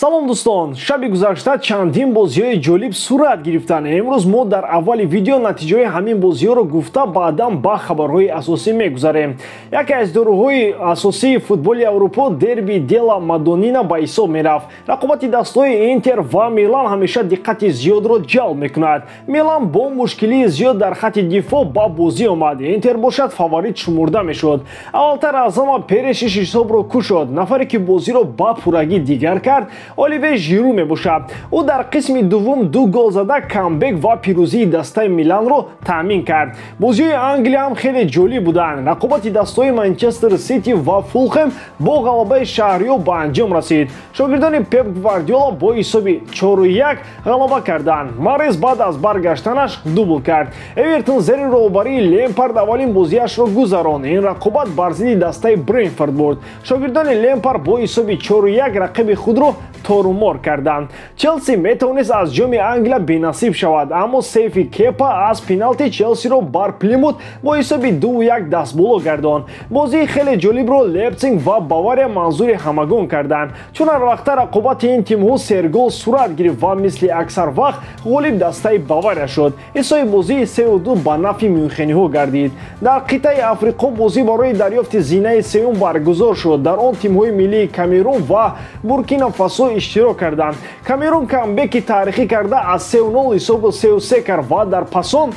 салом дӯстон, шаби гузашта чандин бозиҳои ҷолиб сурат гирифтанд. Имрӯз мо дар аввали видео натиҷаи ҳамин бозиҳоро гуфта баъдан ба хабарҳои асосӣ мегузарем. Яке аз доруҳои асосии футболи Аврупо дерби дела Мадонина ба ҳисоб мерафт. Рақобати дастҳои Интер ва Милан ҳамеша диққати зиёдро ҷалб мекунад. Милан бо мушкилии зиёд дар хатти дифоъ ба бозӣ омад. Интер бошад фаворит шумурда мешуд. Аввалтар аз ҳама Перешиш ҳисобро кушод. Нафаре ки бозиро ба пуррагӣ дигар кард Оливер Жиру мебошад. Ӯ дар қисми дуввум 2 гол зада камбек ва пирӯзии дастаи Миланро таъмин кард. Бозиҳои Англия ҳам хеле ҷолиб буданд. Рақобати дастҳои Манчестер Сити ва Фулхэм бо ғалабаи шаҳриёр ба анҷом расид. Шогирдони Пеп Гвардиола бо ҳисоби 4-1 ғалаба карданд. Марез баъд аз баргаштанаш дубл кард. Эвертон зери роҳбарии Лемпард аввалин бозиашро гузаронд. Ин рақобат бар зидди дастаи Брентфорд буд. Шогирдони Лемпард бо ҳисоби 4-1 рақиби худро торумор карданд. Челси метавонист аз ҷоми Англия бенасиб шавад, аммо Сейфи Кепа аз пеналти Челсиро бар Плимут бо ҳисоби 2-1 дастболо гардонд. Бозии хеле ҷолибро Лейпциг ва Бавария манзури ҳамагон карданд. Чун ҳар вақта рақобати ин тимҳо сергол сурат гирифт ва мисли аксар вақт ғолиб дастаи Бавария шуд. Ҳисоби бозии 3-2 ба нафъи мюнхениҳо гардид. Дар қитъаи Африқо бозӣ барои дарёфти зинаи сеюм баргузор шуд. Дар он тимҳои миллии Камерун ва Буркина Фасо иштирок карданд. Камерун камбеки таърихӣ карда аз 3-0 ҳисобро 3-3 кард ва дар пасон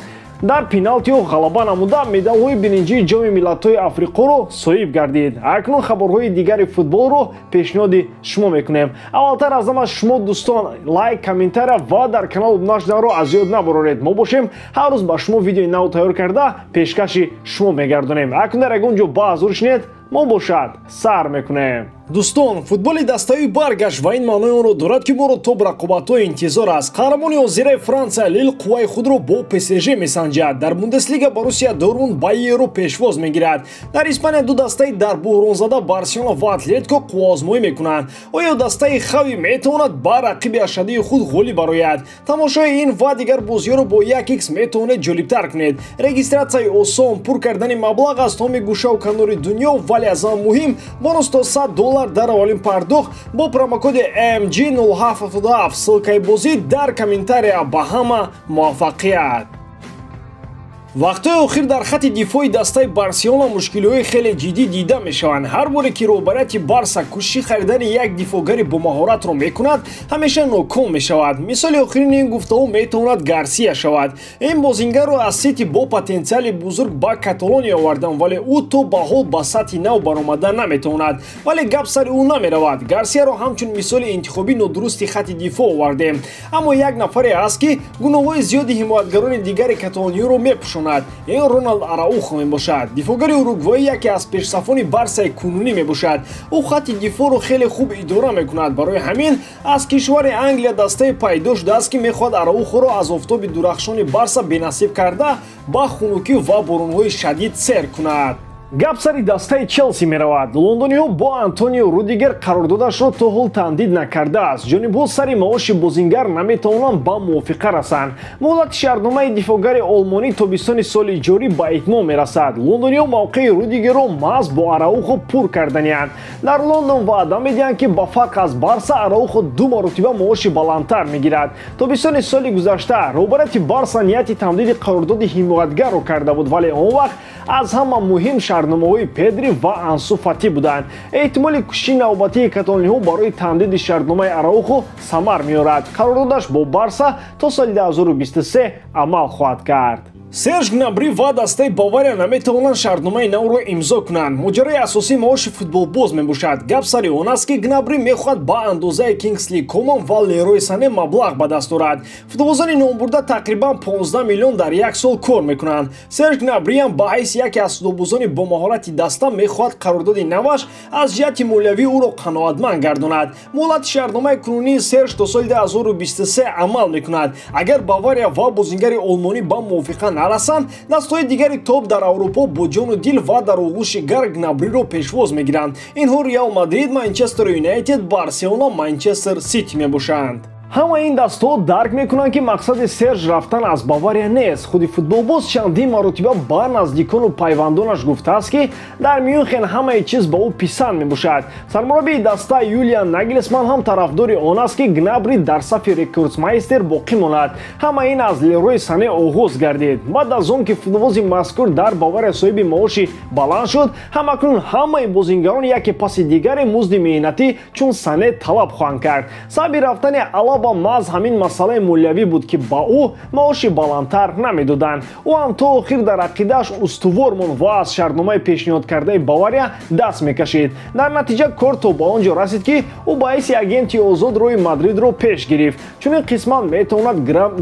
дар пеналтиҳо ғалаба намуда медалҳои биринҷии ҷоми миллатҳои Африқоро соҳиб гардид. Акнун хабарҳои дигари футболро пешниҳоди шумо мекунем. Аввалтар аз ҳама шумо дӯстон лайк, комментария ва дар канал обуна шуданро аз ёд набароред. Мо бошем ҳар рӯз ба шумо видеои нав тайёр карда пешкаши шумо мегардонем. Акнун дар ягон ҷо ба ҳазур шунед, мо бошад сар мекунем. дӯстон, футболи дастаи баргашт ва ин маънои онро дорад ки моро то рақобатҳо интизор аст. Қаҳрамони ҳозираи Франсия Лил қувваи худро бо ПСЖ месанҷад. Дар Бундеслига Боруссия Дормунд Байерро пешвоз мегирад. Дар Испания ду дастаи дар буҳронзада Барселона ва Атлетико қувваозмоӣ мекунанд. Оё дастаи Хави метавонад ба рақиби ашадии худ ғолиб барояд? Тамошои ин ва дигар бозиҳоро бо 1x метавонед ҷолибтар кунед. Регистратсияи осон, пур кардани маблағ аз томи гӯшаву канори дунё, вале аз ҳама муҳим бонус то $100 дар аввалин пардохт бо промокоди AMG 0777. ссилкаи бозӣ дар комментария. Ба ҳама муваффақият. вақтҳои охир дар хатти дифои дастаи Барселона мушкилиҳои хеле ҷиддӣ дида мешаванд. ҳар боре ки роҳбарияти Барса кӯшиши харидани як дифоъгари бомаҳоратро мекунад, ҳамеша ноком мешавад. мисоли охирини ин гуфтаҳо метавонад Гарсия шавад. ин бозингарро аз Сити бо потенсиали бузург ба Каталония оварданд, вале ӯ то ба ҳол ба сатҳи нав баромадан наметавонад. вале гап сари ӯ намеравад. Гарсияро ҳамчун мисоли интихоби нодурусти хатти дифоъ овардем. аммо як нафаре ҳаст ки гуноҳҳои зиёди ҳимоятгарони дигари каталониёро мепӯшонад. ин Роналд Араухо мебошад. дифоъгари уругвоӣ яке аз пешсафони Барсаи кунунӣ мебошад. ӯ хатти дифоъро хеле хуб идора мекунад. барои ҳамин аз кишвари Англия дастаи пайдо шудааст ки мехоҳад Араухоро аз офтоби дурахшони Барса бенасиб карда ба хунукӣ ва боронҳои шадид сер кунад. гап сари дастаи Челси меравад. лондониҳо бо Антонио Рудигер қарордодашро то ҳол тамдид накардааст. ҷонибҳо сари маоши бозингар наметавонанд ба мувофиқа расанд. муҳлати шаҳрномаи дифоъгари олмонӣ тобистони соли ҷорӣ ба итмом мерасад. лондониҳо мавқеи Рудигерро маҳз бо Араухо пур карданиянд. дар Лондон ваъда медиҳанд ки ба фарқ аз Барса Араухо 2 маротиба маоши баландтар мегирад. тобистони соли гузашта роҳбарияти Барса нияти тамдиди қарордоди ҳимоятгарро карда буд, вале он вақт аз ҳама муҳим шаҳрномаҳои Педри ва Ансу Фати буданд. эҳтимоли кӯшиши навбатии каталониҳо барои тамдиди шаҳрномаи Араухо самар меёрад. қарордодаш бо Барса то соли 2023 амал хоҳад кард. Серж Гнабри ва дастаи Бавария наметавонанд шаҳрномаи навро имзо кунанд. моҷарои асосии маоши футболбоз мебошад. гап сари он аст ки Гнабри мехоҳад ба андозаи Кингсли Коман ва Лерой Сане маблағ ба даст орад. футболбозони номбурда тақрибан 15 миллион дар як сол кор мекунанд. Серж Гнабри ҳам ба ҳайси яке аз футболбозони бо маҳорати даста мехоҳад қарордоди наваш аз ҷиҳати молиявӣ ӯро қаноатманд гардонад. муҳлати шаҳрномаи кунунии Серж то соли 2023 амал мекунад. агар Бавария ва бозингари олмонӣ ба мувофиқа нарасанд, дастҳои дигари топ дар Аврупо бо ҷону дил ва дар оғӯши гарм Гнабриро пешвоз мегиранд. инҳо Реал Мадрид, Манчестер Юнайтед, Барселона, Манчестер Сити мебошанд. ҳама ин дастҳо дарк мекунанд ки мақсади Серж рафтан аз Бавария нест. худи футболбоз чандин маротиба ба наздикону пайвандонаш гуфтааст ки дар Мюнхен ҳамаи чиз ба ӯ писанд мебошад. сармураббии даста Юлиан Нагельсман ҳам тарафдори он аст ки Гнабри дар сафи рекордсмайстер боқӣ монад. ҳама ин аз Лерой Сане оғоз гардид. баъд аз он ки футболбози мазкур дар Бавария соҳиби маоши баланд шуд, ҳамакнун ҳамаи бозингарон яке паси дигаре музди меҳнатӣ чун Сане талаб хоҳанд кард. сабаби рафтани Алаба маҳз ҳамин масъалаи молиявӣ буд ки ба ӯ маоши баландтар намедоданд. ӯ ҳам то охир дар ақидааш устувор монд ва аз шартномаи пешниҳодкардаи Бавария даст мекашид. дар натиҷа кор то ба он ҷо расид ки ӯ ба ҳайси агенти озод рӯи Мадридро пеш гирифт. чунин қисмат метавонад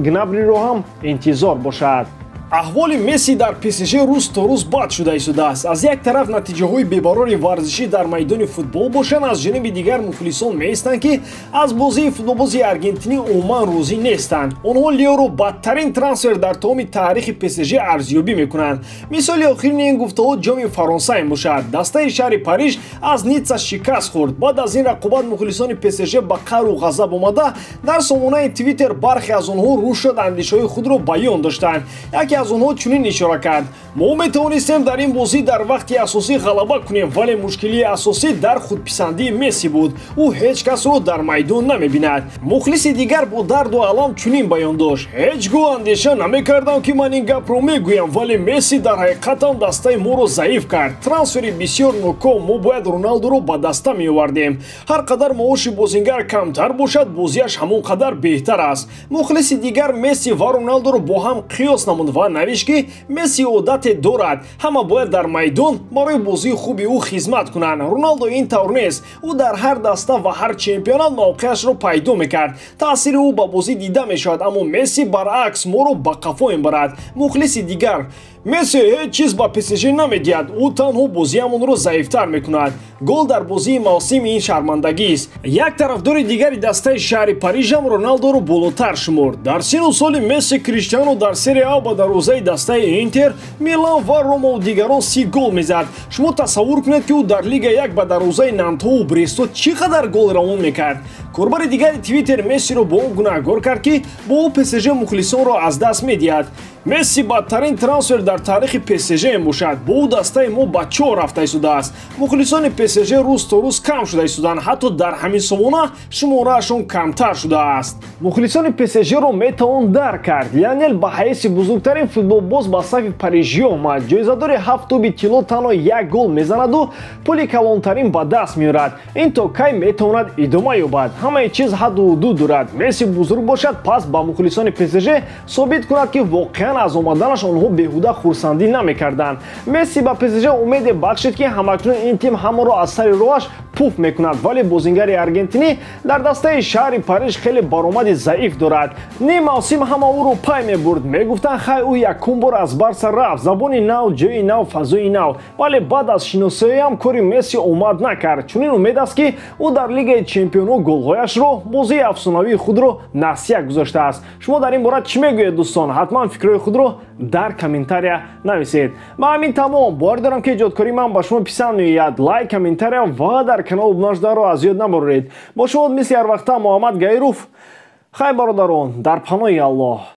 Гнабриро ҳам интизор бошад. аҳволи Месси дар ПСЖ рӯз то рӯз бад шуда истодааст. аз як тараф натиҷаҳои бебарори варзишӣ дар майдони футбол бошанд, аз ҷониби дигар мухлисон меистанд ки аз бозии футболбози аргентинӣ умуман розӣ нестанд. онҳо Леоро бадтарин трансфер дар тамоми таърихи ПСЖ арзёбӣ мекунанд. мисоли охирини ин гуфтаҳо ҷоми Фаронса мебошад. дастаи шаҳри Париж аз Ницца шикаст хӯрд. баъд аз ин рақобат мухлисони ПСЖ ба қару ғазаб омада дар сомонаи Твиттер бархе аз онҳо рӯшад андешаҳои худро баён доштанд. яке аз онҳо чунин ишора кард: мо метавонистем дар ин бозӣ дар вақти асосӣ ғалаба кунем, вале мушкилии асосӣ дар худписандии Месси буд. ӯ ҳеҷ касро дар майдон намебинад. мухлиси дигар бо дарду алам чунин баён дошт: ҳеҷ гоҳ андеша намекардам ки ман ин гапро мегӯям, вале Месси дар ҳақиқатан дастаи моро заиф кард. трансфери бисёр ноком. мо бояд Роналдуро ба даста меовардем. ҳар қадар маоши бозингар камтар бошад, бозиаш ҳамон қадар беҳтар аст. мухлиси дигар Месси ва Роналдуро бо ҳам қиёс намуд ва навишт ки Месси одате дорад. ҳама бояд дар майдон барои бозии хуби ӯ хизмат кунанд. Роналдо ин тавр нест. ӯ дар ҳар даста ва ҳар чемпионат мавқеашро пайдо мекард. таъсири ӯ ба бозӣ дида мешавад, аммо Месси баръакс моро ба қафо мебарад. мухлиси дигар: Месси ҳеҷ чиз ба ПСЖ намедиҳад, ӯ танҳо бозиамонро заифтар мекунад. гол дар бозии мавсим ин шармандагист. як тарафдори дигари дастаи шаҳри Парижам Роналдоро болотар шумурд. дар сину соли Месси Криштиано дар серия А ба дарвозаи дастаи Интер, Милан ва Ромову дигарон 30 гол мезад. шумо тасаввур кунед ки ӯ дар Лига 1 ба дарвозаи Нантову Бресто чӣ қадар гол равон мекард. корбари дигари Твиттер Мессиро бо он гунаҳгор кард ки бо ӯ ПСЖ мухлисонро аз даст медиҳад. Месси бадтарин трансфер дар таърихи ПСЖ мебошад. бо ӯ дастаи мо ба чор рафта истодааст. мухлисони ПСЖ рӯз то рӯз кам шуда истоданд. ҳатто дар ҳамин сомона шумораашон камтар шудааст. мухлисони ПСЖро метавон дарк кард. Лионел ба ҳайси бузургтарин футболбоз ба сафи парижӣ омад. ҷоизадори 7 тоби тилло танҳо 1 гол мезанаду пули калонтарин ба даст меорад. ин то кай метавонад идома ёбад. ҳамаи чиз ҳадду ҳудуд дорад. Месси бузург бошад, пас ба мухлисони ПСЖ собит кунад ки воқеан аз омаданаш онҳо беҳуда хурсандӣ намекарданд. Месси ба ПСЖ умеде бахшид ки ҳамакнун ин тим ҳамаро аз сари роҳаш пуф мекунад, вале бозингари аргентинӣ дар дастаи шаҳри Париж хеле баромади заиф дорад. ним мавсим ҳама ӯро пай мебурд. мегуфтанд хай ӯ якум бор аз Барса рафт, забони нав, ҷои нав, фазои нав. вале баъд аз шиносоиам кори Месси омад накард. чунин умед аст ки ӯ дар Лигаи чемпионҳо голҳояшро, бозии афсонавии худро насия гузоштааст. шумо дар ин бора чӣ мегӯед дӯстон? ҳатман фикрҳои худро дар комментария нависед. ба ҳамин тамом бовар дорам ки эҷодкории ман ба шумо писанд меояд. лайк, комментария ва дар канал обуна шуданро аз ёд набароред. бо шумо мисли ҳар вақта Муҳаммад Гайров. хай бародарон, дар паноҳи Аллоҳ.